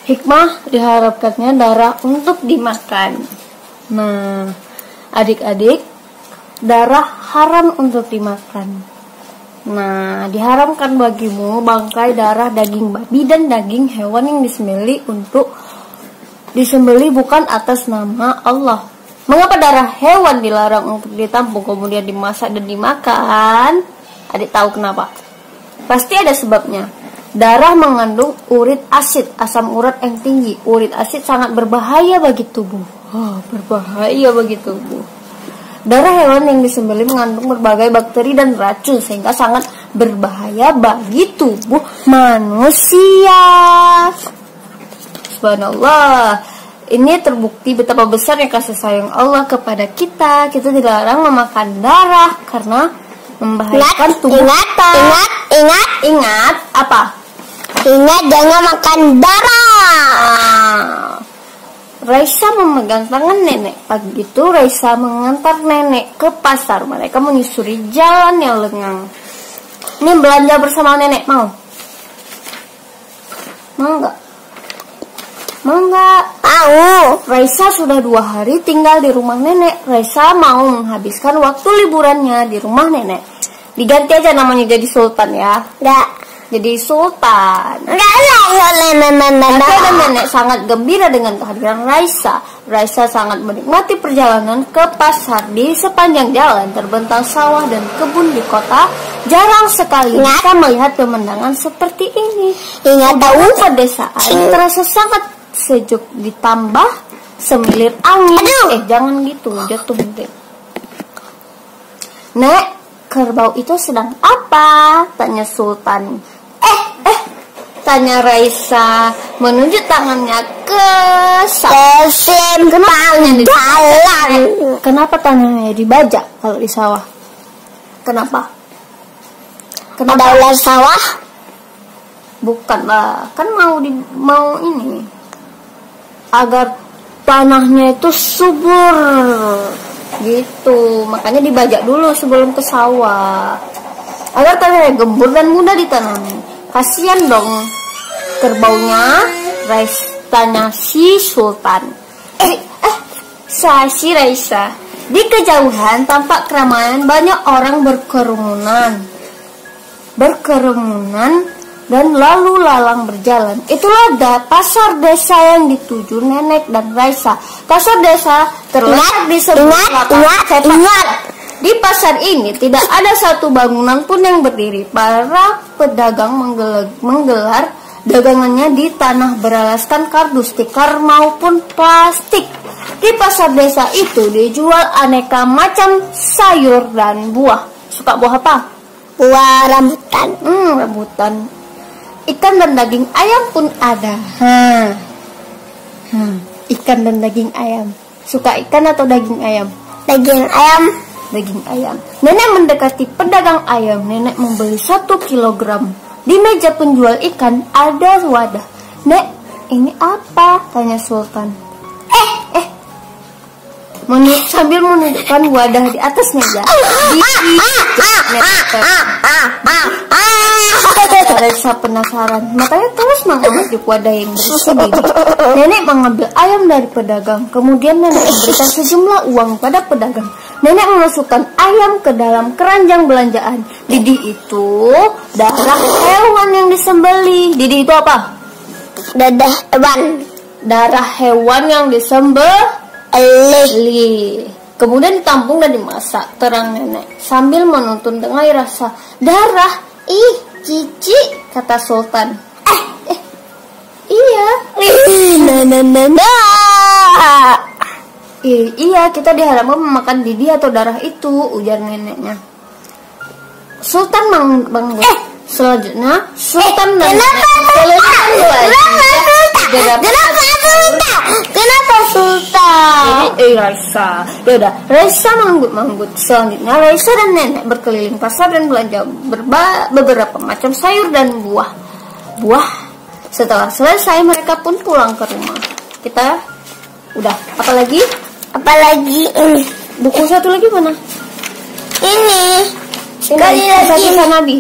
Hikmah diharapkannya darah untuk dimakan. Nah, adik-adik, darah haram untuk dimakan. Nah, diharamkan bagimu bangkai, darah, daging babi dan daging hewan yang disembeli bukan atas nama Allah. Mengapa darah hewan dilarang untuk ditampung kemudian dimasak dan dimakan? Adik tahu kenapa? Pasti ada sebabnya. Darah mengandung urit asid, asam urat yang tinggi. Urit asid sangat berbahaya bagi tubuh. Berbahaya bagi tubuh. Darah hewan yang disembelih mengandung berbagai bakteri dan racun sehingga sangat berbahaya bagi tubuh manusia. Subhanallah. Ini terbukti betapa besarnya kasih sayang Allah kepada kita. Kita dilarang memakan darah karena membahayakan tubuh kita. Ingat apa? Ingat jangan makan darah. Raisa memegang tangan nenek. Pagi itu Raisa mengantar nenek ke pasar. Mereka menyusuri jalan yang lengang. Ini belanja bersama nenek, mau? Mau nggak? Mau nggak? Mau. Raisa sudah 2 hari tinggal di rumah nenek. Raisa mau menghabiskan waktu liburannya di rumah nenek. Diganti aja namanya jadi Sultan ya. Enggak. Jadi Sultan. Kakek dan nenek sangat gembira dengan kehadiran Raisa. Raisa sangat menikmati perjalanan ke pasar. Di sepanjang jalan terbentang sawah dan kebun di kota. Jarang sekali bisa melihat pemandangan seperti ini. Udara pedesaan terasa sangat sejuk ditambah semilir angin. Jangan gitu, jatuh nanti. Nek, kerbau itu sedang apa? Tanya Sultan. Tanya Raisa menunjuk tangannya ke jalan. Kenapa tangannya dibajak kalau di sawah? Kenapa? Ada ular sawah? Bukan lah, kan mau ini agar tanahnya itu subur gitu, makanya dibajak dulu sebelum ke sawah agar tanahnya gembur dan mudah ditanami. Kasihan dong kerbaunya. Tanya si Sultan. Si Raisa. Di kejauhan tampak keramaian, banyak orang berkerumunan dan lalu lalang berjalan. Itulah pasar desa yang dituju nenek dan Raisa. Pasar desa terletak di sebelah lapangan. Di pasar ini tidak ada satu bangunan pun yang berdiri. Para pedagang menggelar dagangannya di tanah beralaskan kardus, tikar maupun plastik. Di pasar desa itu dijual aneka macam sayur dan buah. Suka buah apa? Buah rambutan. Rambutan. Ikan dan daging ayam pun ada. Ikan dan daging ayam. Suka ikan atau daging ayam? Daging ayam. Daging ayam. Nenek mendekati pedagang ayam. Nenek membeli 1 kilogram. Di meja penjual ikan ada wadah. Nek, ini apa? Tanya Sultan. Sambil menunjukkan wadah di atas meja. Raisa penasaran. Matanya terus mengambil wadah yang berisi Didi. Nenek mengambil ayam dari pedagang. Kemudian nenek memberikan sejumlah uang pada pedagang. Nenek memasukkan ayam ke dalam keranjang belanjaan. Didi itu darah hewan yang disembelih. Didi itu apa? Dadah hewan. Darah hewan yang disembelih. Kemudian ditampung dan dimasak, terang nenek sambil menuntun dengan rasa. Darah, cici, kata Sultan. Iya. Iya, kita diharapkan memakan Didi atau darah itu, ujar neneknya. Sultan bangun. Selanjutnya Sultan dan Kenapa Sultan? Raisa. Yaudah, Raisa manggut. Selanjutnya Raisa dan nenek berkeliling pasar dan belanja beberapa macam sayur dan buah. Setelah selesai mereka pun pulang ke rumah. Kita udah. Apalagi ini. Buku satu lagi mana? Ini. Sekali lagi Nabi.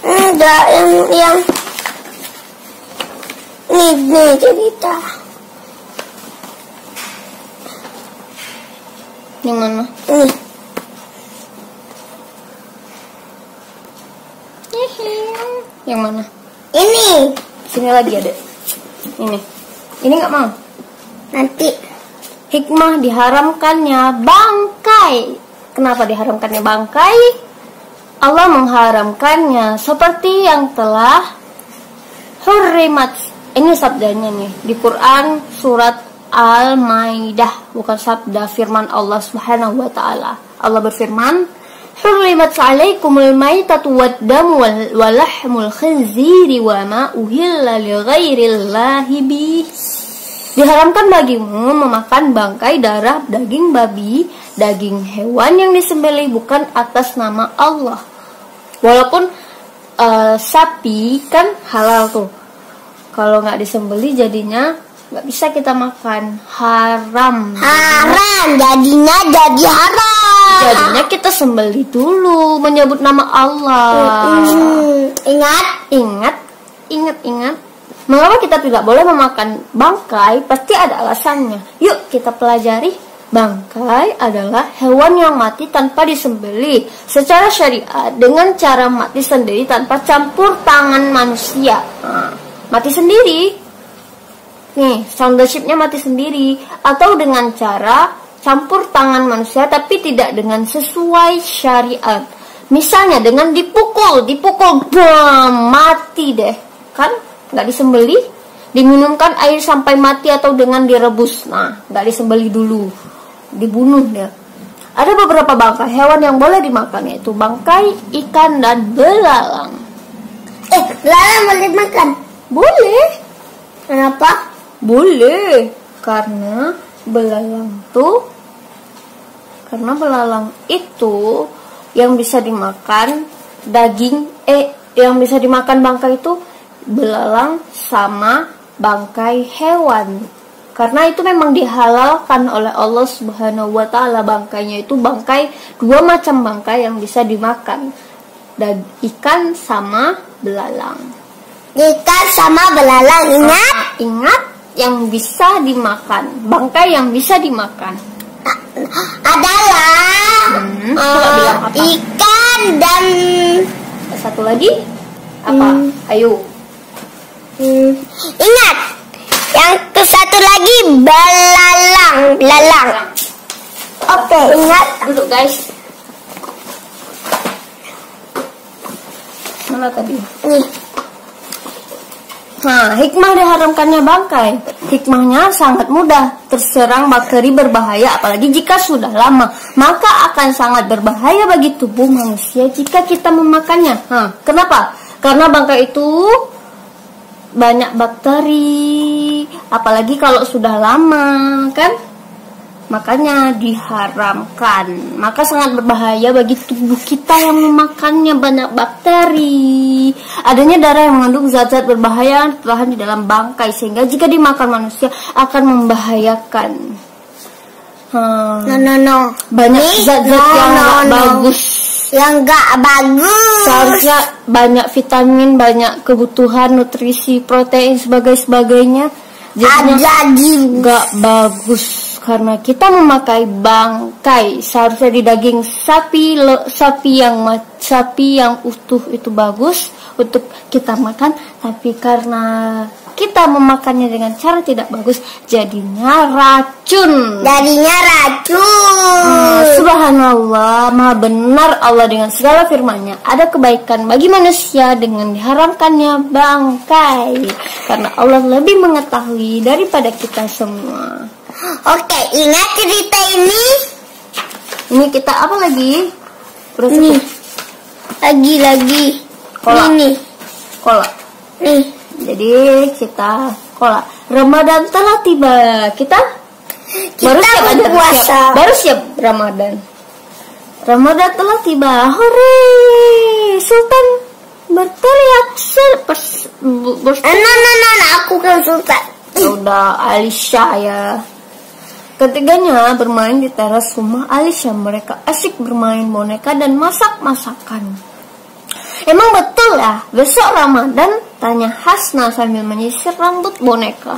Enggak, yang Ini cerita. Yang mana? Ini. Yang mana? Ini. Sini lagi ada. Ini. Ini nggak mau. Nanti. Hikmah diharamkannya bangkai. Kenapa diharamkannya bangkai? Allah mengharamkannya seperti yang telah hurrimat. Ini sabdanya nih di Quran surat Al-Maidah, bukan sabda firman Allah Subhanahu wa taala. Allah berfirman, "Hurrimat 'alaikumul maitatu wad-damu wa lahmul khinziri wa ma uhilla li ghairillahi bih." Diharamkan bagimu memakan bangkai, darah, daging babi, daging hewan yang disembelih bukan atas nama Allah. Walaupun sapi kan halal tuh. Kalau nggak disembelih jadinya nggak bisa kita makan, haram. Haram, jadinya jadi haram. Jadinya kita sembelih dulu menyebut nama Allah. Ingat. Mengapa kita tidak boleh memakan bangkai? Pasti ada alasannya. Yuk kita pelajari. Bangkai adalah hewan yang mati tanpa disembelih secara syariat dengan cara mati sendiri tanpa campur tangan manusia. Mati sendiri. Nih, soundshipnya mati sendiri. Atau dengan cara campur tangan manusia tapi tidak dengan sesuai syariat. Misalnya dengan dipukul, bam, mati deh. Kan? Nggak disembelih, diminumkan air sampai mati atau dengan direbus. Nah, nggak disembelih dulu, dibunuh dia. Ada beberapa bangkai hewan yang boleh dimakan, yaitu bangkai, ikan, dan belalang. Belalang boleh makan? Boleh. Kenapa? Boleh, karena belalang itu yang bisa dimakan daging. Yang bisa dimakan bangkai itu belalang sama bangkai hewan, karena itu memang dihalalkan oleh Allah Subhanahu wa taala. Bangkainya itu dua macam bangkai yang bisa dimakan, dan ikan sama belalang. Ikan sama belalang, ingat yang bisa dimakan, bangkai yang bisa dimakan adalah ikan dan satu lagi apa? Ayo. Ingat, yang ke satu lagi belalang. Oke, ingat. Duduk guys. Mana tadi? Nih. Nah, hikmah diharamkannya bangkai. Hikmahnya sangat mudah. Terserang bakteri berbahaya, apalagi jika sudah lama, maka akan sangat berbahaya bagi tubuh manusia jika kita memakannya. Kenapa? Karena bangkai itu banyak bakteri, apalagi kalau sudah lama, kan? Makanya diharamkan. Maka sangat berbahaya bagi tubuh kita yang memakannya, banyak bakteri. Adanya darah yang mengandung zat-zat berbahaya tertahan di dalam bangkai, sehingga jika dimakan manusia akan membahayakan. Banyak zat-zat yang nggak bagus. Yang nggak bagus. Seharusnya banyak vitamin, banyak kebutuhan nutrisi, protein, sebagainya. Jadi nggak bagus karena kita memakai bangkai. Seharusnya di daging sapi yang utuh itu bagus untuk kita makan, tapi karena kita memakannya dengan cara tidak bagus, jadinya racun. Subhanallah, maha benar Allah dengan segala firman-Nya. Ada kebaikan bagi manusia dengan diharamkannya bangkai, karena Allah lebih mengetahui daripada kita semua. Oke, ingat cerita ini. Ini kita apa lagi? Nih. Lagi. Kola. Ini. Kola. Nih. Jadi kita kola. Ramadan telah tiba. Kita baru siap baru siap Ramadan. Ramadan telah tiba. Hore! Sultan berteriak aku kan Sultan. Udah Alisha ya. Ketiganya bermain di teras rumah Alisha. Mereka asik bermain boneka dan masak-masakan. Emang betul ya, besok Ramadan Tanya Hasna sambil menyisir rambut boneka.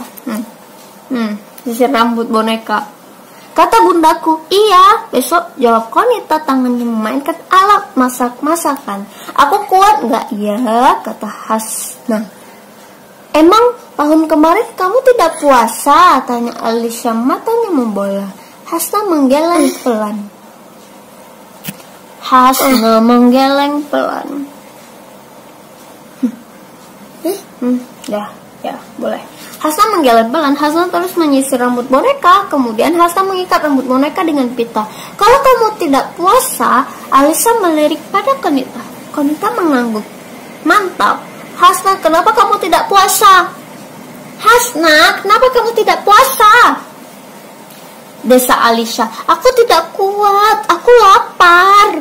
Sisir rambut boneka. Kata bundaku, iya. Besok, jawab Qonita tangannya memainkan alat masak-masakan. Aku kuat nggak? Iya, kata Hasna. Emang tahun kemarin kamu tidak puasa? Tanya Alisha, matanya membola. Hasna menggeleng pelan. Hasna menggeleng pelan. Ya, boleh. Hasna menggeleng pelan. Hasna terus menyisir rambut boneka. Kemudian Hasna mengikat rambut boneka dengan pita. Kalau kamu tidak puasa, Alisha melirik pada Qonita. Qonita mengangguk. Mantap. Hasna, kenapa kamu tidak puasa? Hasna, kenapa kamu tidak puasa? Desa Alisha, aku tidak kuat, aku lapar,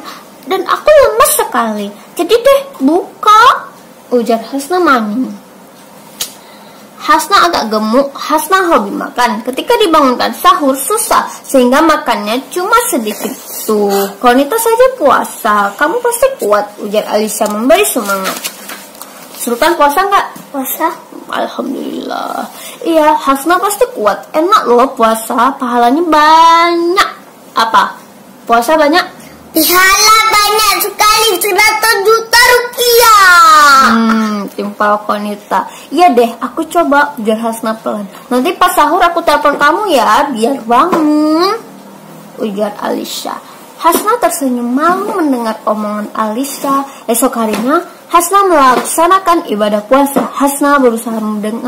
dan aku lemas sekali. Jadi deh, buka, ujar Hasna manis. Hasna agak gemuk. Hasna hobi makan. Ketika dibangunkan sahur susah, sehingga makannya cuma sedikit. Tuh, Qonita saja puasa, kamu pasti kuat, ujar Alisha memberi semangat. Sultan puasa nggak? Puasa. Alhamdulillah. Iya, Hasna pasti kuat. Enak loh puasa, pahalanya banyak. Apa? Puasa banyak? Pahala banyak sekali, 100 juta rupiah. Timpal Qonita. Iya deh, aku coba, ujar Hasna pelan. Nanti pas sahur aku telepon kamu ya, biar bangun, ujar Alisha. Hasna tersenyum malu mendengar omongan Alisha. Esok harinya, Hasna melaksanakan ibadah puasa. Hasna berusaha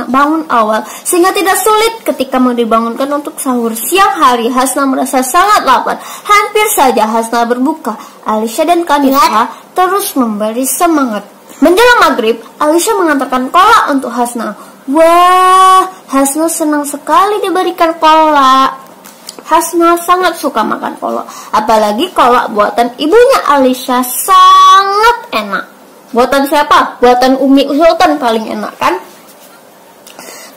bangun awal, sehingga tidak sulit ketika mau dibangunkan untuk sahur. Siang hari, Hasna merasa sangat lapar. Hampir saja Hasna berbuka. Alisha dan Qonita terus memberi semangat. Menjelang maghrib, Alisha mengantarkan kolak untuk Hasna. Wah, Hasna senang sekali diberikan kolak. Hasna sangat suka makan kolak, apalagi kolak buatan ibunya Alisha sangat enak. Buatan siapa? Buatan Umi Sultan paling enak kan?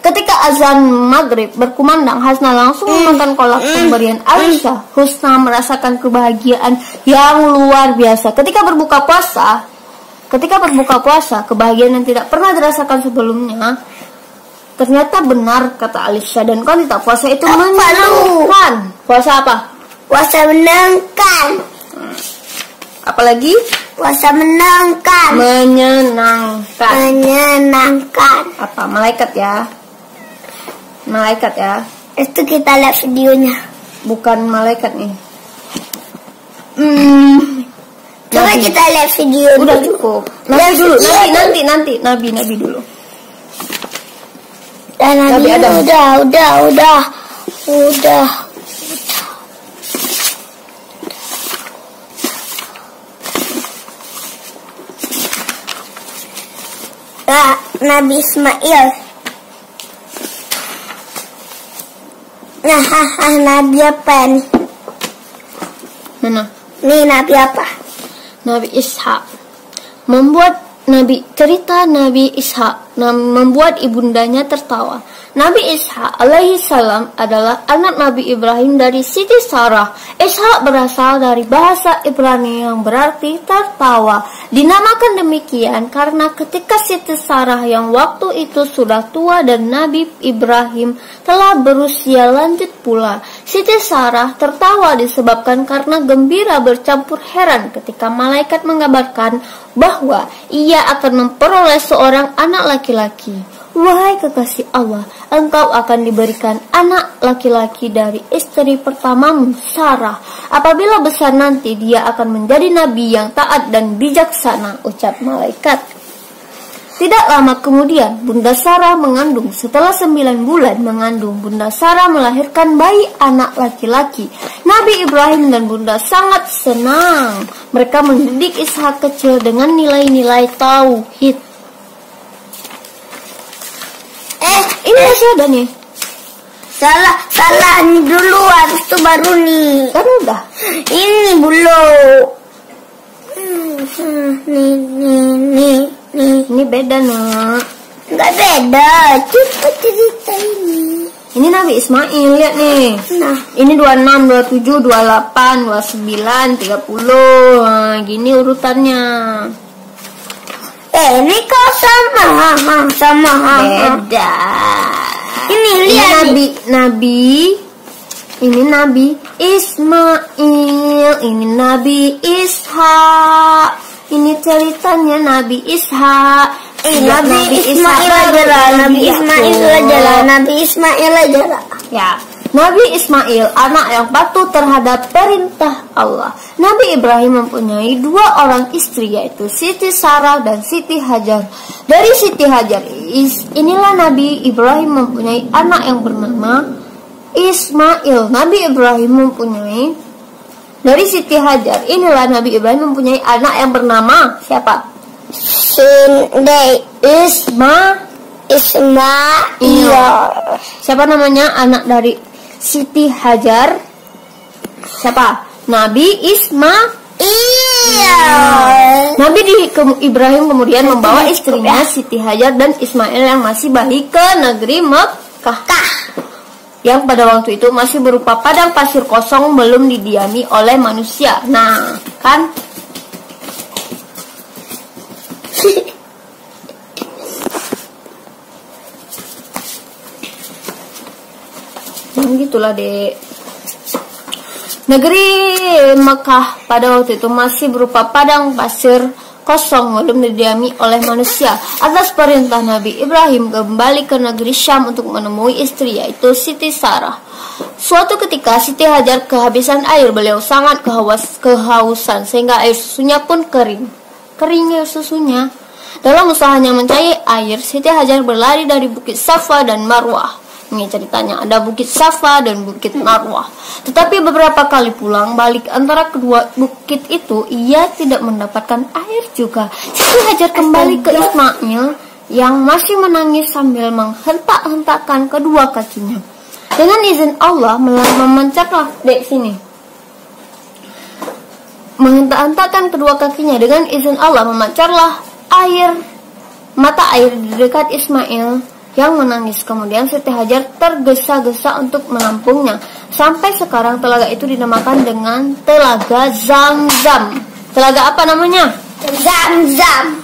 Ketika azan maghrib berkumandang, Hasna langsung memakan kolak pemberian Alisha. Hasna merasakan kebahagiaan yang luar biasa. Ketika berbuka puasa, kebahagiaan yang tidak pernah dirasakan sebelumnya. Ternyata benar kata Alisha dan Qonita, puasa itu menyenangkan. Puasa apa? Puasa menyenangkan. Apalagi? Puasa menyenangkan. Menyenangkan. Apa? Malaikat ya? Malaikat ya? Itu kita lihat videonya. Bukan malaikat nih. Coba kita lihat video. Udah cukup. Nabi dulu. Nabi dulu. Dan Nabi Adam. Udah. Nabi Ismail. Nabi apa nih? Mana? Nih Nabi apa? Nabi Ishak. Cerita Nabi Ishak membuat ibundanya tertawa. Nabi Ishak alaihi salam adalah anak Nabi Ibrahim dari Siti Sarah. Ishak berasal dari bahasa Ibrani yang berarti tertawa. Dinamakan demikian karena ketika Siti Sarah yang waktu itu sudah tua dan Nabi Ibrahim telah berusia lanjut pula, Siti Sarah tertawa disebabkan karena gembira bercampur heran ketika malaikat mengabarkan bahwa ia akan memperoleh seorang anak laki-laki. Wahai kekasih Allah, engkau akan diberikan anak laki-laki dari istri pertamamu, Sarah. Apabila besar nanti, dia akan menjadi nabi yang taat dan bijaksana, ucap malaikat. Tidak lama kemudian, Bunda Sarah mengandung. Setelah 9 bulan mengandung, Bunda Sarah melahirkan bayi anak laki-laki. Nabi Ibrahim dan Bunda sangat senang. Mereka mendidik Ishak kecil dengan nilai-nilai tauhid. Ini masih ada nih. Salah ini dulu, habis itu baru nih. Kan udah. Ini belum. Nih. Ini beda nak. Enggak beda, coba cerita ini. Ini Nabi Ismail, lihat nih. Nah, ini 26, 27, 28, 29, 30. Nah, gini urutannya. Ini kok sama. Beda. Ini lihat Ini Nabi Ismail, ini Nabi Ishak. Ini ceritanya Nabi Ishak. Nabi Ismail aja lah. Ya, Nabi Ismail anak yang patuh terhadap perintah Allah. Nabi Ibrahim mempunyai 2 orang istri, yaitu Siti Sarah dan Siti Hajar. Dari Siti Hajar inilah Nabi Ibrahim mempunyai anak yang bernama Ismail. Nabi Ibrahim mempunyai dari Siti Hajar inilah Nabi Ibrahim mempunyai anak yang bernama siapa? Ismail. Siapa namanya anak dari Siti Hajar? Siapa? Nabi Ismail. Nabi Ibrahim kemudian membawa istrinya Siti Hajar dan Ismail yang masih bayi ke negeri Mekkah, yang pada waktu itu masih berupa padang pasir kosong, belum didiami oleh manusia. Nah, kan? Gitulah, Dek. Negeri Mekah pada waktu itu masih berupa padang pasir kosong, belum didiami oleh manusia. Atas perintah Nabi Ibrahim kembali ke negeri Syam untuk menemui istri, yaitu Siti Sarah. Suatu ketika Siti Hajar kehabisan air. Beliau sangat kehausan sehingga air susunya pun kering air susunya. Dalam usahanya mencari air, Siti Hajar berlari dari Bukit Safa dan Marwah. Ini ceritanya, ada Bukit Safa dan Bukit Marwah. Tetapi beberapa kali pulang balik antara kedua bukit itu, ia tidak mendapatkan air juga. Siti Hajar kembali ke Ismail yang masih menangis sambil menghentak-hentakkan kedua kakinya. Dengan izin Allah memancarlah menghentak-hentakkan kedua kakinya. Dengan izin Allah memancarlah mata air di dekat Ismail yang menangis. Kemudian Siti Hajar tergesa-gesa untuk menampungnya. Sampai sekarang telaga itu dinamakan dengan Telaga Zamzam. Telaga apa namanya? Zamzam.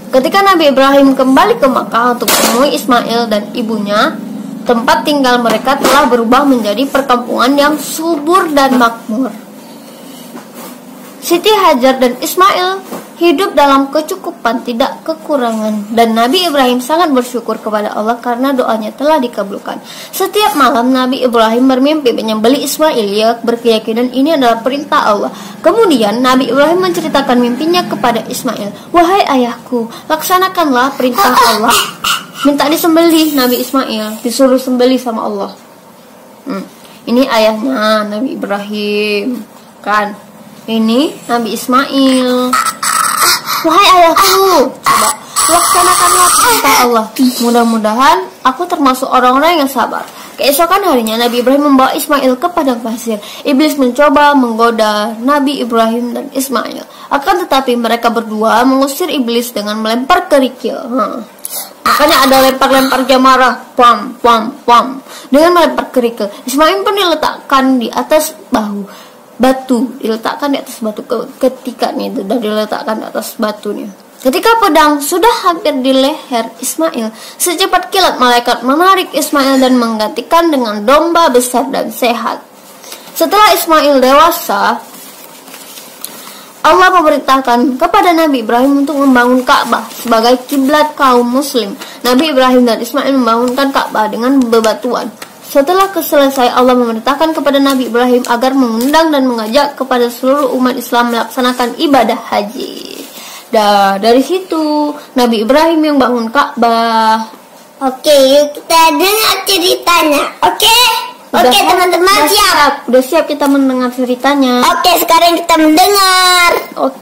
Ketika Nabi Ibrahim kembali ke Makkah untuk menemui Ismail dan ibunya, tempat tinggal mereka telah berubah menjadi perkampungan yang subur dan makmur. Siti Hajar dan Ismail hidup dalam kecukupan, tidak kekurangan, dan Nabi Ibrahim sangat bersyukur kepada Allah karena doanya telah dikabulkan. Setiap malam Nabi Ibrahim bermimpi menyembelih Ismail. Ia berkeyakinan ini adalah perintah Allah. Kemudian Nabi Ibrahim menceritakan mimpinya kepada Ismail. "Wahai ayahku, laksanakanlah perintah Allah." Minta disembelih Nabi Ismail, disuruh sembelih sama Allah. Ini ayahnya Nabi Ibrahim, kan? Ini Nabi Ismail. "Wahai ayahku, coba laksanakanlah perintah Allah. Mudah-mudahan aku termasuk orang-orang yang sabar." Keesokan harinya Nabi Ibrahim membawa Ismail ke padang pasir. Iblis mencoba menggoda Nabi Ibrahim dan Ismail. Akan tetapi mereka berdua mengusir iblis dengan melempar kerikil. Makanya ada lempar-lempar jamarah, pam. Dengan melempar kerikil, Ismail pun diletakkan di atas batu, diletakkan di atas batu. Ketika itu sudah diletakkan di atas batunya. Ketika pedang sudah hampir di leher Ismail, secepat kilat malaikat menarik Ismail dan menggantikan dengan domba besar dan sehat. Setelah Ismail dewasa, Allah memerintahkan kepada Nabi Ibrahim untuk membangun Ka'bah sebagai kiblat kaum muslim. Nabi Ibrahim dan Ismail membangunkan Ka'bah dengan bebatuan. Setelah selesai, Allah memerintahkan kepada Nabi Ibrahim agar mengundang dan mengajak kepada seluruh umat Islam melaksanakan ibadah haji. Dari situ Nabi Ibrahim yang bangun Ka'bah. Oke, yuk kita dengar ceritanya. Oke, teman-teman siap. Udah siap kita mendengar ceritanya. Oke, sekarang kita mendengar. Oke.